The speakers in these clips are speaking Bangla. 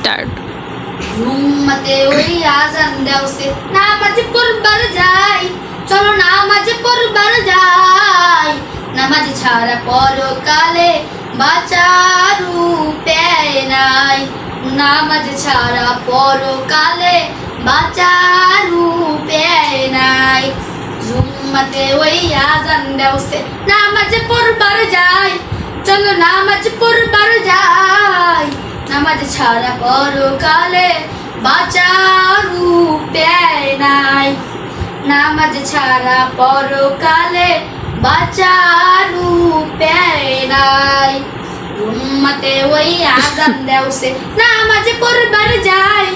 স্টার্ট। জুম্মাতে ওই আজান দেওছে নামাজে পড়বার যাই, চলো নামাজে পড়বার যাই। নামাজ ছাড়া পরকালে বাঁচার উপায় নাই, নামাজ ছাড়া পরকালে বাঁচার উপায় নাই। জুম্মাতে ওই আজান দেওছে নামাজে পড়বার যাই, চলো নামাজ পড়বার যাই। নামাজ ছাড়া পরকালে বাঁচার উপায় নাই, নামাজ ছাড়া পরকালে বাঁচার উপায় নাই। উম্মতে ওই আজান দেওছে নামাজ পড়বার যাই,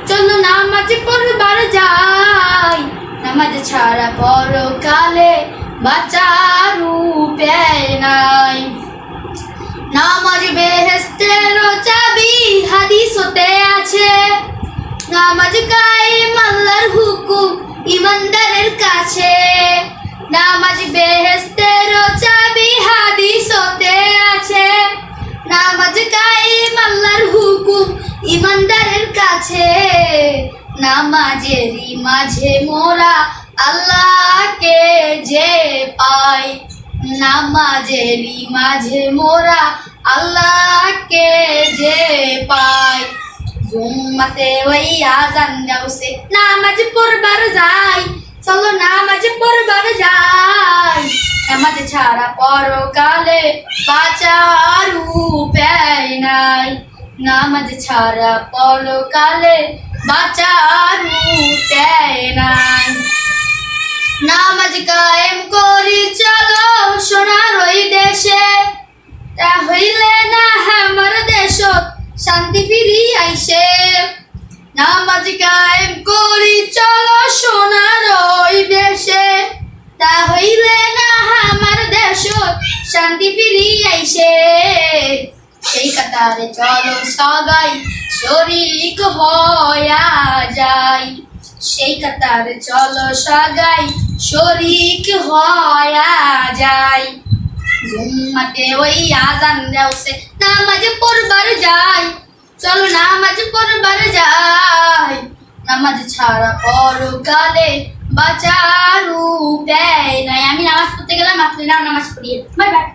চলো নামাজ পড়বার যাই। নামাজ ছাড়া পরকালে বাঁচার উপায় নাই। নামাজ বেহেশতের চাবি হাদিসতে আছে, নামাজ কায়েম আল্লাহর হুকুম ইমানদারের কাছে। নামাজ বেহেশতের চাবি হাদিসতে আছে, নামাজ কায়েম আল্লাহর হুকুম ইমানদারের কাছে। নামাজেরই মাঝে মোরা আল্লাহকে যে পাই, নামাজেরই মাঝে মোরা আল্লাহকে যে পাই। জুম্মাতে ওই আজান দেওছে নামাজ পড়বার যাই, চলো নামাজ পড়বার যাই। নামাজ ছাড়া পরকালে বাঁচার উপায় নাই, নামাজ ছাড়া পরকালে বাঁচার উপায় নাই। নামাজ কায়েম করি চলো সোনার ওই দেশে, তা হইলে না আমার দেশ শান্তি ফিরি আইসে। নামাজ কায়েম করি চলো সোনার ওই দেশে, তা হইলে না আমার দেশ শান্তি ফিরি আইসে। সেই কাতারে চলো সবাই শরীক হইয়া যাই, সেই কাতারে চলো সবাই শরীক হইয়া যাই। জুম্মাতে ওই আজান দেওছে নামাজ পড়বার যাই, চলো নামাজ পড়বার যাই। নামাজ ছাড়া পরকালে বাঁচার উপায় নাই। আমি নামাজ পড়তে গেলাম, আপনি নামাজ পড়িয়ে। Bye bye.